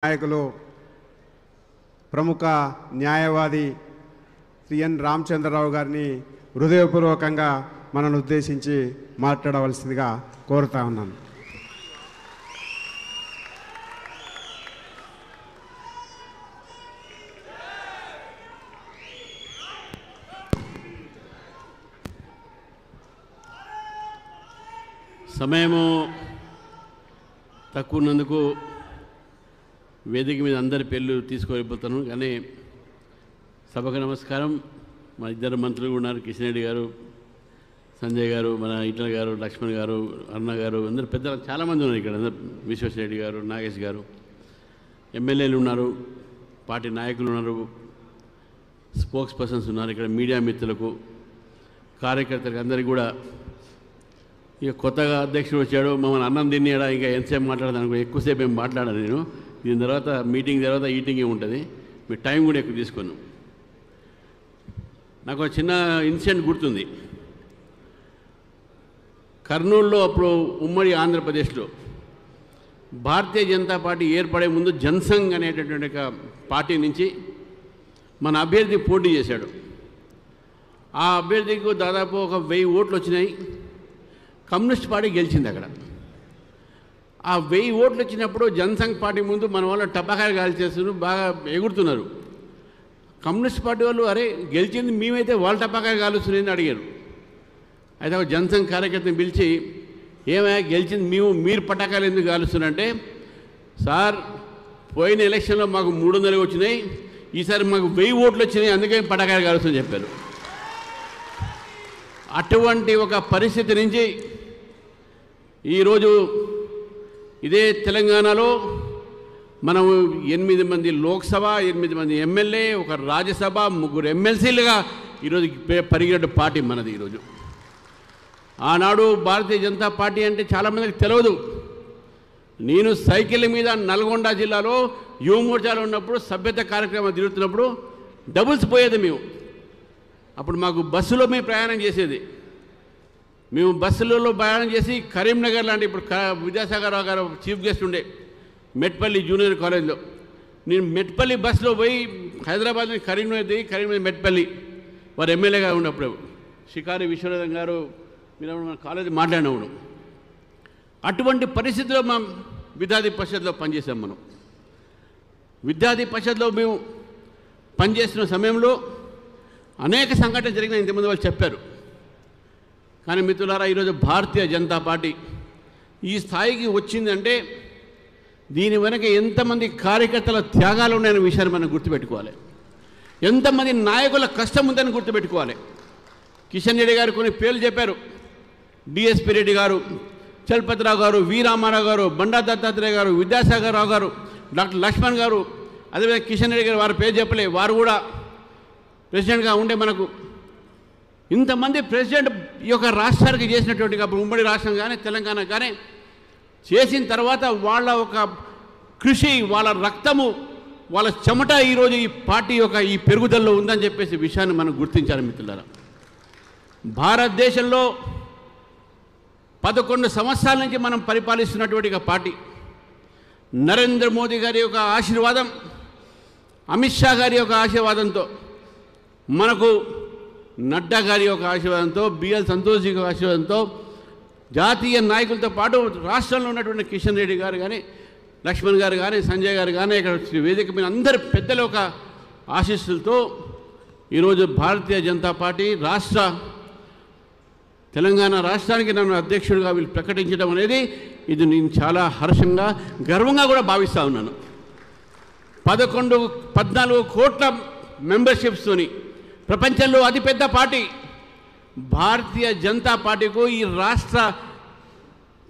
నాయకులు ప్రముఖ న్యాయవాది శ్రీ ఎన్ రామచంద్రరావు గారిని హృదయపూర్వకంగా మనల్ని ఉద్దేశించి మాట్లాడవలసిందిగా కోరుతా ఉన్నాను. సమయము తక్కువ ఉన్నందుకు వేదిక మీద అందరి పేర్లు తీసుకువెళ్ళిపోతాను. కానీ సభకు నమస్కారం. మా ఇద్దరు మంత్రులు ఉన్నారు, కిషన్ రెడ్డి గారు, సంజయ్ గారు, మన ఈటల గారు, లక్ష్మణ్ గారు, అన్న గారు, అందరు పెద్దలు చాలామంది ఉన్నారు ఇక్కడ. అందరు విశ్వేశ్వరరెడ్డి గారు, నాగేష్ గారు, ఎమ్మెల్యేలు ఉన్నారు, పార్టీ నాయకులు ఉన్నారు, స్పోక్స్ పర్సన్స్ ఉన్నారు, ఇక్కడ మీడియా మిత్రులకు, కార్యకర్తలకు అందరికీ కూడా. ఇక కొత్తగా అధ్యక్షుడు వచ్చాడు, మమ్మల్ని అన్నం తినేడా ఇంకా ఎంతసేపు మాట్లాడదానికి ఎక్కువసేపు ఏం మాట్లాడాను నేను. దీని తర్వాత మీటింగ్ తర్వాత ఈటింగే ఉంటుంది, మీ టైం కూడా ఎక్కువ తీసుకున్నాను. నాకు ఒక చిన్న ఇన్సిడెంట్ గుర్తుంది. కర్నూలులో అప్పుడు ఉమ్మడి ఆంధ్రప్రదేశ్లో భారతీయ జనతా పార్టీ ఏర్పడే ముందు జనసంఘ్ అనేటటువంటి ఒక పార్టీ నుంచి మన అభ్యర్థి పోటీ చేశాడు. ఆ అభ్యర్థికి దాదాపు ఒక 1000 ఓట్లు వచ్చినాయి. కమ్యూనిస్ట్ పార్టీ గెలిచింది అక్కడ. ఆ 1000 ఓట్లు వచ్చినప్పుడు జనసంఘ్ పార్టీ ముందు మన వాళ్ళు టపాకాయలు కాల్చేస్తున్నారు, బాగా ఎగురుతున్నారు. కమ్యూనిస్ట్ పార్టీ వాళ్ళు అరే గెలిచింది మేమైతే వాళ్ళు టపాకాయలు కాలుస్తున్నారని అడిగారు. అయితే ఒక జనసంఘ్ కార్యకర్తని పిలిచి ఏమైనా గెలిచింది మీరు పటాకాయలు ఎందుకు కాలుస్తున్నారంటే, సార్ పోయిన ఎలక్షన్లో మాకు 300 వచ్చినాయి, ఈసారి మాకు 1000 ఓట్లు వచ్చినాయి, అందుకే పటాకాయలు కాలుస్తుందని చెప్పారు. అటువంటి ఒక పరిస్థితి నుంచి ఈరోజు ఇదే తెలంగాణలో మనం 8 మంది లోక్సభ, 8 మంది ఎమ్మెల్యే, ఒక రాజ్యసభ, 3 ఎమ్మెల్సీలుగా ఈరోజు పరిగినట్టు పార్టీ మనది. ఈరోజు ఆనాడు భారతీయ జనతా పార్టీ అంటే చాలామందికి తెలియదు. నేను సైకిల్ మీద నల్గొండ జిల్లాలో యువమోర్చాలో ఉన్నప్పుడు సభ్యత కార్యక్రమం తిరుగుతున్నప్పుడు డబుల్స్ పోయేది మేము. అప్పుడు మాకు బస్సులో మేము ప్రయాణం చేసేది. మేము బస్సులలో ప్రయాణం చేసి కరీంనగర్ లాంటి, ఇప్పుడు విద్యాసాగర్ రావు గారు చీఫ్ గెస్ట్ ఉండే మెట్పల్లి జూనియర్ కాలేజ్లో, నేను మెట్పల్లి బస్సులో పోయి హైదరాబాద్ నుంచి కరీంనగర్ దిగి కరీంనగర్ మెట్పల్లి వారు ఎమ్మెల్యేగా ఉన్నప్పుడు షికారి విశ్వనాథన్ గారు మీరు మన కాలేజీ మాట్లాడినప్పుడు అటువంటి పరిస్థితుల్లో మా విద్యార్థి పరిషత్లో పనిచేసాం. మనం విద్యార్థి పరిషత్లో మేము పనిచేస్తున్న సమయంలో అనేక సంఘటనలు జరిగినాయి, ఇంతమంది వాళ్ళు చెప్పారు. కానీ మిత్రులారా, ఈరోజు భారతీయ జనతా పార్టీ ఈ స్థాయికి వచ్చిందంటే దీని వెనక ఎంతమంది కార్యకర్తల త్యాగాలు ఉన్నాయనే విషయాన్ని మనం గుర్తుపెట్టుకోవాలి. ఎంతమంది నాయకుల కష్టం ఉందని గుర్తుపెట్టుకోవాలి. కిషన్ రెడ్డి గారు కొన్ని పేర్లు చెప్పారు. డిఎస్పీ రెడ్డి గారు, చలపతిరావు గారు, వి రామారావు గారు, బండా దత్తాత్రేయ గారు, విద్యాసాగర్ రావు గారు, డాక్టర్ లక్ష్మణ్ గారు, అదేవిధంగా కిషన్ రెడ్డి గారు, వారి పేరు చెప్పలే, వారు కూడా ప్రెసిడెంట్గా ఉండే మనకు ఇంతమంది ప్రెసిడెంట్ ఈ యొక్క రాష్ట్రానికి చేసినటువంటి, అప్పుడు ఉమ్మడి రాష్ట్రం కానీ తెలంగాణ కానీ చేసిన తర్వాత వాళ్ళ ఒక కృషి, వాళ్ళ రక్తము, వాళ్ళ చెమట ఈరోజు ఈ పార్టీ యొక్క ఈ పెరుగుదలలో ఉందని చెప్పేసి విషయాన్ని మనం గుర్తించాలి మిత్రులారా. భారతదేశంలో 11 సంవత్సరాల నుంచి మనం పరిపాలిస్తున్నటువంటి ఒక పార్టీ. నరేంద్ర మోదీ గారి యొక్క ఆశీర్వాదం, అమిత్ షా గారి యొక్క ఆశీర్వాదంతో, మనకు నడ్డా గారి యొక్క ఆశీర్వాదంతో, బిఎల్ సంతోష్ యొక్క ఆశీర్వాదంతో, జాతీయ నాయకులతో పాటు రాష్ట్రంలో ఉన్నటువంటి కిషన్ రెడ్డి గారు కానీ, లక్ష్మణ్ గారు కానీ, సంజయ్ గారు కానీ, ఇక్కడ వేదిక మీద అందరి పెద్దల యొక్క ఆశీస్సులతో ఈరోజు భారతీయ జనతా పార్టీ తెలంగాణ రాష్ట్రానికి నన్ను అధ్యక్షుడిగా వీళ్ళు ప్రకటించడం అనేది ఇది నేను చాలా హర్షంగా, గర్వంగా కూడా భావిస్తూ ఉన్నాను. 14 కోట్ల మెంబర్షిప్స్తోని ప్రపంచంలో అతిపెద్ద పార్టీ భారతీయ జనతా పార్టీకు, ఈ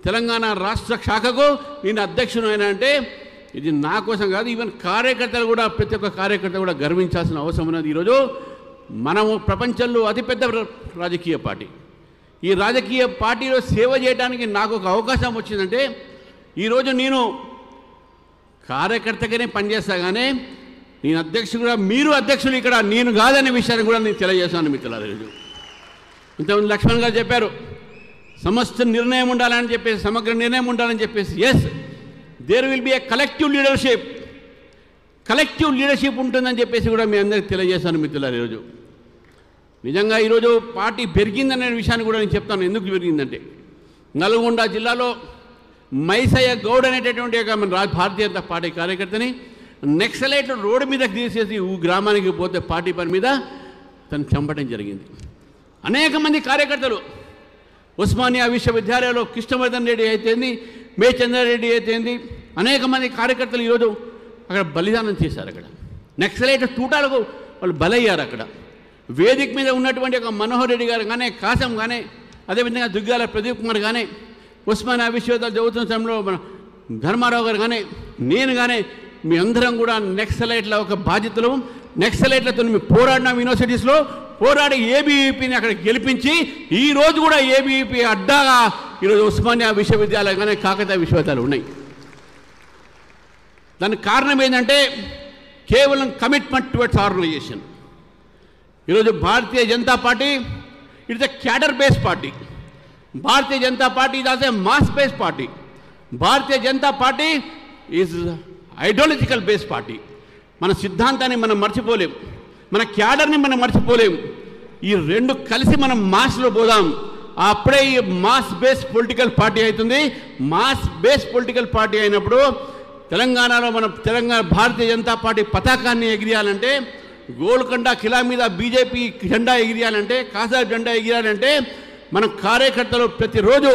తెలంగాణ రాష్ట్ర శాఖకు నేను అధ్యక్షుడు అయినా అంటే ఇది నా కోసం కాదు, ఈవెన్ కార్యకర్తలు కూడా, ప్రతి ఒక్క కార్యకర్త కూడా గర్వించాల్సిన అవసరం ఉన్నది. ఈరోజు మనము ప్రపంచంలో అతిపెద్ద రాజకీయ పార్టీ. ఈ రాజకీయ పార్టీలో సేవ చేయడానికి నాకు ఒక అవకాశం వచ్చిందంటే ఈరోజు నేను కార్యకర్తగానే పనిచేస్తా, కానీ నేను అధ్యక్షుడుగా, మీరు అధ్యక్షులు ఇక్కడ నేను కాదనే విషయాన్ని కూడా నేను తెలియజేస్తాను మిత్రులారా. ఈరోజు ఇంతమంది లక్ష్మణ్ గారు చెప్పారు, సమస్త నిర్ణయం ఉండాలని చెప్పేసి, సమగ్ర నిర్ణయం ఉండాలని చెప్పేసి. Yes, there will be a collective leadership. Collective leadership ఉంటుందని చెప్పేసి కూడా మీ అందరికీ తెలియజేశాను మిత్రులారు. ఈరోజు నిజంగా ఈరోజు పార్టీ పెరిగిందనే విషయాన్ని కూడా నేను చెప్తాను. ఎందుకు పెరిగిందంటే నల్గొండ జిల్లాలో మైసయ్య గౌడ్ అనేటటువంటి ఒక మన భారతీయ జనతా పార్టీ కార్యకర్తని నక్సలైట్లు రోడ్డు మీదకి తీసేసి గ్రామానికి పోతే పార్టీ పని మీద తను చంపడం జరిగింది. అనేక మంది కార్యకర్తలు ఉస్మానియా విశ్వవిద్యాలయంలో కృష్ణవర్ధన్ రెడ్డి అయితేంది, మేచంద్రారెడ్డి అయితేంది, అనేక మంది కార్యకర్తలు ఈరోజు అక్కడ బలిదానం చేశారు. అక్కడ నక్సలైట్ తూటాలకు వాళ్ళు బలయ్యారు. అక్కడ వేదిక మీద ఉన్నటువంటి ఒక మనోహర్ రెడ్డి గారు కానీ, కాసం కానీ, అదేవిధంగా దుగ్గాల ప్రదీప్ కుమార్ కానీ, ఉస్మానియా విశ్వవిద్యాలయం చదువుతున్న సమయంలో మన ధర్మారావు గారు కానీ, నేను కానీ, మీ అందరం కూడా నక్సలైట్ల ఒక బాధ్యతలు, నక్సలైట్లతో మేము పోరాడినాం. యూనివర్సిటీస్లో పోరాడి ఏబీవీపీని అక్కడ గెలిపించి ఈరోజు కూడా ఏబీవీపీ అడ్డాగా ఈరోజు ఉస్మానియా విశ్వవిద్యాలయం కానీ, కాకతీయ విశ్వవిద్యాలయాలు ఉన్నాయి. దానికి కారణం ఏంటంటే కేవలం కమిట్మెంట్ టువర్డ్స్ ఆర్గనైజేషన్. ఈరోజు Bharatiya Janata party it's a cadre based party. Bharatiya Janata party is a mass based party. Bharatiya Janata party is ideological based party. మన సిద్ధాంతాన్ని మనం మర్చిపోలేం, మన క్యాడర్ని మనం మర్చిపోలేం. ఈ రెండు కలిసి మనం మాస్లో పోదాం. అప్పుడే ఈ మాస్ బేస్డ్ పొలిటికల్ పార్టీ అవుతుంది. మాస్ బేస్డ్ పొలిటికల్ పార్టీ అయినప్పుడు తెలంగాణలో మనం భారతీయ జనతా పార్టీ పతాకాన్ని ఎగిరేయాలంటే, గోల్కొండ కిలా మీద బీజేపీ జెండా ఎగిరేయాలంటే, కాసాబ్ జెండా ఎగిరేయాలంటే మన కార్యకర్తలు ప్రతిరోజు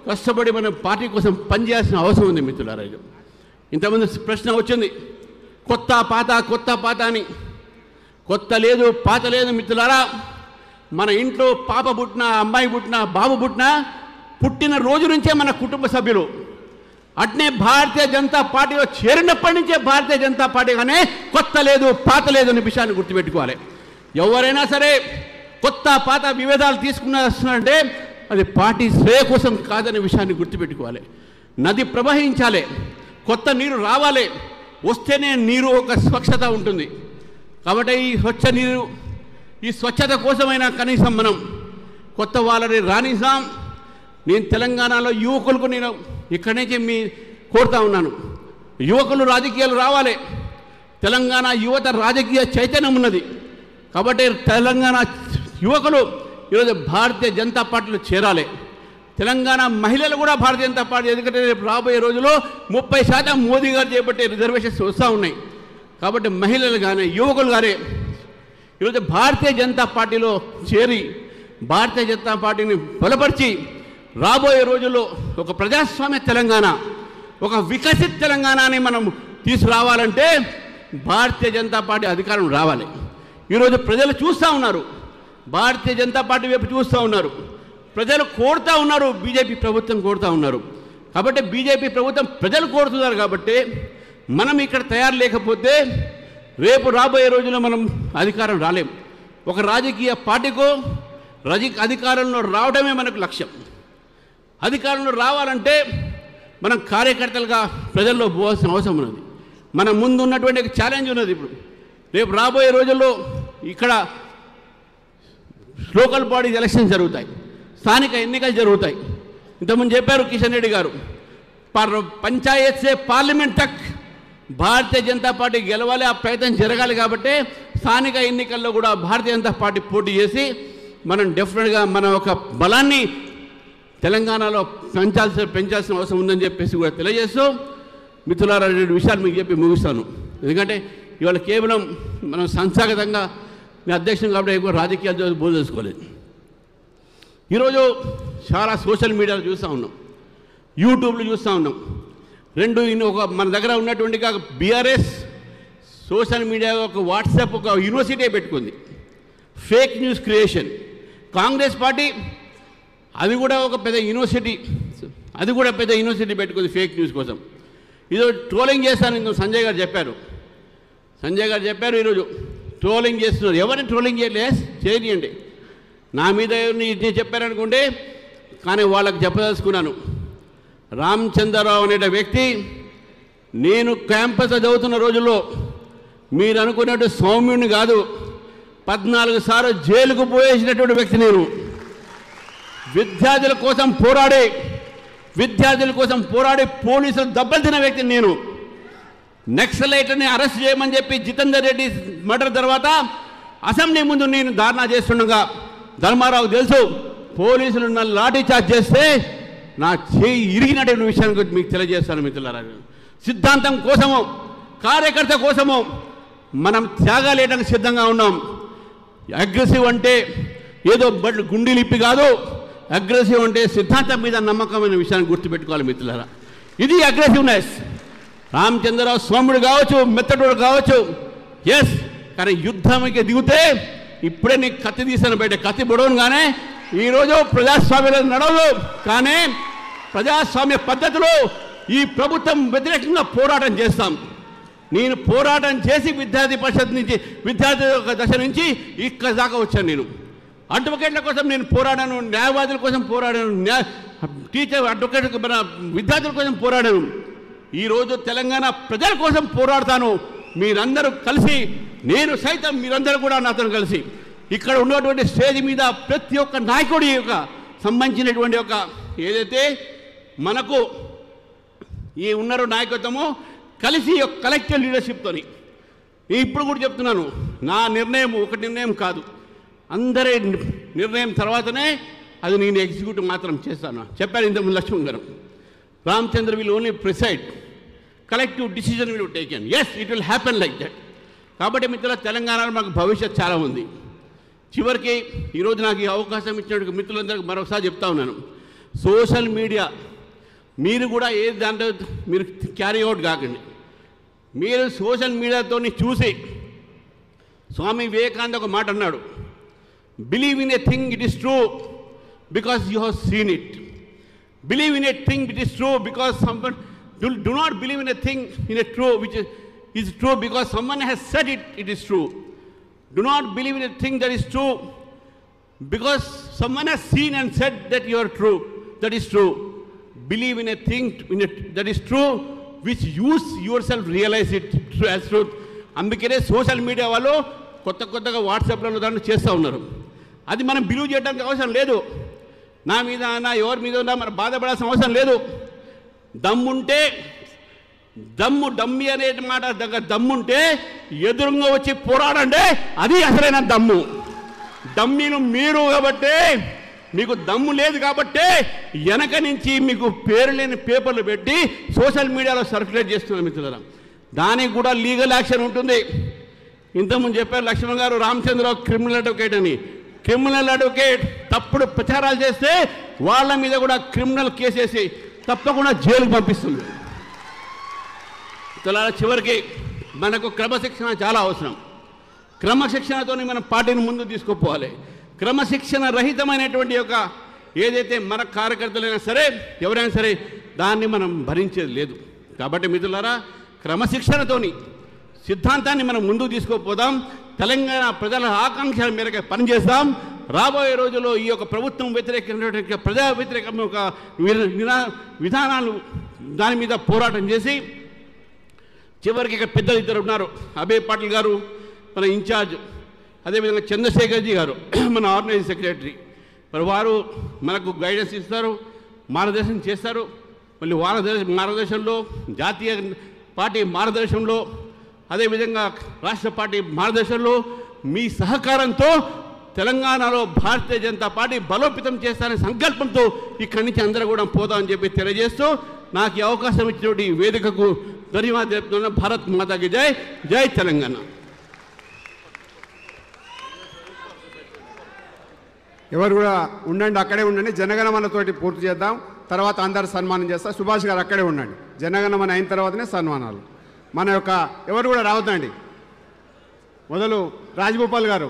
కష్టపడి మన పార్టీ కోసం పనిచేయాల్సిన అవసరం ఉంది మిత్రులారా. ఇంతమంది ప్రశ్న వచ్చింది, కొత్త పాత కొత్త పాత అని. కొత్త లేదు పాత లేదు మిత్రులారా. మన ఇంట్లో పాప పుట్టినా, అమ్మాయి పుట్టినా, బాబు పుట్టినా పుట్టిన రోజు నుంచే మన కుటుంబ సభ్యులు. అట్నే భారతీయ జనతా పార్టీలో చేరినప్పటి నుంచే భారతీయ జనతా పార్టీ కానీ కొత్త లేదు పాత లేదు అనే విషయాన్ని గుర్తుపెట్టుకోవాలి. ఎవరైనా సరే కొత్త పాత విభేదాలు తీసుకున్నారంటే అది పార్టీ శ్రేయ కోసం కాదనే విషయాన్ని గుర్తుపెట్టుకోవాలి. నది ప్రవహించాలి, కొత్త నీరు రావాలి, వస్తేనే నీరు ఒక స్వచ్ఛత ఉంటుంది. కాబట్టి ఈ స్వచ్ఛ నీరు, ఈ స్వచ్ఛత కోసమైనా కనీసం మనం కొత్త వాళ్ళని రాణిస్తాం. నేను తెలంగాణలో యువకులకు నేను ఇక్కడి నుంచి మీ కోరుతా ఉన్నాను, యువకులు రాజకీయాలు రావాలి. తెలంగాణ యువత రాజకీయ చైతన్యం ఉన్నది. కాబట్టి తెలంగాణ యువకులు ఈరోజు భారతీయ జనతా పార్టీలో చేరాలి. తెలంగాణ మహిళలు కూడా భారతీయ జనతా పార్టీ, ఎందుకంటే రేపు రాబోయే రోజుల్లో 30% మోదీ గారు చేపట్టే రిజర్వేషన్స్ వస్తూ ఉన్నాయి. కాబట్టి మహిళలు కానీ యువకులు కానీ ఈరోజు భారతీయ జనతా పార్టీలో చేరి భారతీయ జనతా పార్టీని బలపరిచి రాబోయే రోజుల్లో ఒక ప్రజాస్వామ్య తెలంగాణ, ఒక వికసిత తెలంగాణని మనం తీసుకురావాలంటే భారతీయ జనతా పార్టీ అధికారం రావాలి. ఈరోజు ప్రజలు చూస్తూ ఉన్నారు, భారతీయ జనతా పార్టీ వైపు చూస్తూ ఉన్నారు, ప్రజలు కోరుతూ ఉన్నారు, బీజేపీ ప్రభుత్వం కోరుతూ ఉన్నారు. కాబట్టి బీజేపీ ప్రభుత్వం ప్రజలు కోరుతున్నారు. కాబట్టి మనం ఇక్కడ తయారు లేకపోతే రేపు రాబోయే రోజుల్లో మనం అధికారం రాలేం. ఒక రాజకీయ పార్టీకో అధికారంలో రావడమే మనకు లక్ష్యం. అధికారంలో రావాలంటే మనం కార్యకర్తలుగా ప్రజల్లో పోవాల్సిన అవసరం ఉన్నది. మన ముందు ఉన్నటువంటి ఛాలెంజ్ ఉన్నది. ఇప్పుడు రేపు రాబోయే రోజుల్లో ఇక్కడ లోకల్ బాడీస్ ఎలక్షన్స్ జరుగుతాయి, స్థానిక ఎన్నికలు జరుగుతాయి. ఇంతకుముందు చెప్పారు కిషన్ రెడ్డి గారు, పంచాయత్ సే పార్లమెంట్ తక్ భారతీయ జనతా పార్టీ గెలవాలి, ఆ ప్రయత్నం జరగాలి. కాబట్టి స్థానిక ఎన్నికల్లో కూడా భారతీయ జనతా పార్టీ పోటీ చేసి మనం డెఫినెట్గా మన ఒక బలాన్ని తెలంగాణలో పెంచాల్సిన అవసరం ఉందని చెప్పేసి కూడా తెలియజేస్తూ మిత్రులారా, 2 విషయాలు మీకు చెప్పి ముగిస్తాను. ఎందుకంటే ఇవాళ కేవలం మనం సంస్థాగతంగా నేను అధ్యక్షుడు కాబట్టి ఎక్కువ రాజకీయాలు బోధ చేసుకోలేదు. ఈరోజు చాలా సోషల్ మీడియాలో చూస్తూ ఉన్నాం, యూట్యూబ్లో చూస్తూ ఉన్నాం. ఒక మన దగ్గర ఉన్నటువంటి బీఆర్ఎస్ సోషల్ మీడియా ఒక వాట్సాప్ ఒక యూనివర్సిటీ పెట్టుకుంది, fake news creation. Congress party అది కూడా ఒక పెద్ద యూనివర్సిటీ, పెట్టుకుంది ఫేక్ న్యూస్ కోసం. ఈరోజు ట్రోలింగ్ చేస్తాను సంజయ్ గారు చెప్పారు. ఈరోజు ట్రోలింగ్ చేస్తున్నారు. ఎవరిని ట్రోలింగ్ చేయనియండి, నా మీద ఎవరిని చెప్పారనుకుంటే. కానీ వాళ్ళకి చెప్పదలుచుకున్నాను, రామచంద్రరావు అనే వ్యక్తి నేను క్యాంపస్ చదువుతున్న రోజుల్లో మీరు అనుకున్నట్టు సౌమ్యుడిని కాదు, 14 సార్లు జైలుకు పోయేసినటువంటి వ్యక్తి నేను. విద్యార్థుల కోసం పోరాడి పోలీసులు దెబ్బలు తిన్న వ్యక్తిని నేను. నక్సలైట్ని అరెస్ట్ చేయమని చెప్పి జితేందర్ రెడ్డి మర్డర్ తర్వాత అసెంబ్లీ ముందు నేను ధారణా చేస్తుండగా ధర్మారావు తెలుసు పోలీసులు నన్ను లాఠీ చార్జ్ చేస్తే నా చేయి ఇరిగినటువంటి విషయాన్ని గురించి మీకు తెలియజేస్తాను మిత్రులారా. సిద్ధాంతం కోసము కార్యకర్త కోసము మనం త్యాగాలు వేయడానికి సిద్ధంగా ఉన్నాం. అగ్రెసివ్ అంటే ఏదో గుండెలిప్పి కాదు, అగ్రెసివ్ అంటే సిద్ధాంతం మీద నమ్మకమైన విషయాన్ని గుర్తుపెట్టుకోవాలి మిత్రులారా. ఇది అగ్రెసివ్నెస్. రామచంద్రరావు స్వాముడు కావచ్చు, మెత్తడు కావచ్చు, ఎస్, కానీ యుద్ధానికి దిగితే ఇప్పుడే నీకు కత్తి తీసాను బయట, కత్తి పొడవను. కానీ ఈరోజు ప్రజాస్వామ్యంలో నడవదు, కానీ ప్రజాస్వామ్య పద్ధతిలో ఈ ప్రభుత్వం వ్యతిరేకంగా పోరాటం చేస్తాం. నేను పోరాటం చేసి విద్యార్థి పరిషత్ నుంచి విద్యార్థి దశ నుంచి ఇక్కడ దాకా వచ్చాను. నేను అడ్వకేట్ల కోసం నేను పోరాడాను, న్యాయవాదుల కోసం పోరాడాను, టీచర్ అడ్వకేట్ మన విద్యార్థుల కోసం పోరాడాను. ఈరోజు తెలంగాణ ప్రజల కోసం పోరాడతాను. మీరందరూ కలిసి, నేను సైతం మీరందరూ కూడా నాతో కలిసి ఇక్కడ ఉన్నటువంటి స్టేజ్ మీద ప్రతి ఒక్క నాయకుడి యొక్క సంబంధించినటువంటి ఒక ఏదైతే మనకు ఈ ఉన్నారో నాయకత్వము కలిసి ఒక కలెక్టివ్ లీడర్షిప్తోని ఇప్పుడు కూడా చెప్తున్నాను, నా నిర్ణయం ఒక నిర్ణయం కాదు, అందరి నిర్ణయం తర్వాతనే అది నేను ఎగ్జిక్యూటివ్ మాత్రం చేస్తాను. చెప్పారు ఇంతకుముందు లక్ష్మణ్ గారు, Ramachandra will only preside, collective decision will taken, yes it will happen like that. కాబట్టి మిత్రుల తెలంగాణలో మాకు భవిష్యత్ చాలా ఉంది. చివరికి ఈరోజు నాకు ఈ అవకాశం ఇచ్చినట్టు మిత్రులందరికీ మరొకసారి చెప్తా ఉన్నాను, సోషల్ మీడియా మీరు కూడా ఏ దాంట్లో మీరు క్యారీ అవుట్ కాకండి. మీరు సోషల్ మీడియాతో చూసి స్వామి వివేకానంద ఒక మాట అన్నాడు, believe in a thing it is true because you have seen it. Believe in a thing it is true because someone do not believe in a thing in a true which is true because someone has said it is true. Do not believe in a thing that is true because someone has seen and said that you are true, that is true. Believe in a thing that is true which you yourself realize it as truth. అందుకనే social media వాళ్ళు కొత్తగా వాట్సాప్లలో దాన్ని చేస్తూ ఉన్నారు. అది మనం believe చేయడానికి అవసరం లేదు. నా మీద నా ఎవరి మీద ఉన్నా మనం బాధపడాల్సిన అవసరం లేదు. దమ్ముంటే డమ్మి అనే మాట దగ్గర దమ్ముంటే ఎదురుగా వచ్చి పోరాడండి, అది అసలైన దమ్ము. డమ్మీను మీరు కాబట్టి, మీకు దమ్ము లేదు కాబట్టి వెనక నుంచి మీకు పేరు లేని పేపర్లు పెట్టి సోషల్ మీడియాలో సర్క్యులేట్ చేస్తున్నారు మిత్రులారా. దానికి కూడా లీగల్ యాక్షన్ ఉంటుంది. ఇంతకుముందు చెప్పారు లక్ష్మణ్ గారు, రామచంద్రరావు క్రిమినల్ అడ్వకేట్ అని. క్రిమినల్ అడ్వకేట్ తప్పుడు ప్రచారాలు చేస్తే వాళ్ళ మీద కూడా క్రిమినల్ కేసేసి తప్పకుండా జైలుకు పంపిస్తుంది. చివరికి మనకు క్రమశిక్షణ చాలా అవసరం. క్రమశిక్షణతో మనం పార్టీని ముందు తీసుకుపోవాలి. క్రమశిక్షణ రహితమైనటువంటి యొక్క ఏదైతే మన కార్యకర్తలైనా సరే ఎవరైనా సరే దాన్ని మనం భరించేది లేదు. కాబట్టి మిత్రులారా, క్రమశిక్షణతోని సిద్ధాంతాన్ని మనం ముందుకు తీసుకుపోదాం. తెలంగాణ ప్రజల ఆకాంక్షల మేరకు పనిచేస్తాం. రాబోయే రోజుల్లో ఈ యొక్క ప్రభుత్వం వ్యతిరేకమైనటువంటి ప్రజా వ్యతిరేక ఒక విధానాలు దాని మీద పోరాటం చేసి చివరికి ఇక్కడ పెద్దలు ఇద్దరు ఉన్నారు, అభయ్ పాటిల్ గారు మన ఇన్ఛార్జ్, అదేవిధంగా చంద్రశేఖర్జీ గారు మన ఆర్గనైజింగ్ సెక్రటరీ. మరి వారు మనకు గైడెన్స్ ఇస్తారు, మార్గదర్శనం చేస్తారు. మళ్ళీ వాళ్ళ మార్గదర్శనంలో జాతీయ పార్టీ మార్గదర్శనంలో అదేవిధంగా రాష్ట్ర పార్టీ మార్గదర్శనంలో మీ సహకారంతో తెలంగాణలో భారతీయ జనతా పార్టీ బలోపేతం చేస్తారనే సంకల్పంతో ఇక్కడి నుంచి అందరూ కూడా పోదామని చెప్పి తెలియజేస్తూ నాకు ఈ అవకాశం ఇచ్చినటువంటి వేదికకు ధన్యవాదాలు చెప్తున్నా. భారత్ మాతాకి జై, జై తెలంగాణ. ఎవరు కూడా ఉండండి, అక్కడే ఉండండి. జనగణమనతోటి పూర్తి చేద్దాం, తర్వాత అందరు సన్మానం చేస్తారు. సుభాష్ గారు అక్కడే ఉండండి. జనగణమన అయిన తర్వాతనే సన్మానాలు. మన యొక్క ఎవరు కూడా రావద్దండి. మొదలు రాజగోపాల్ గారు.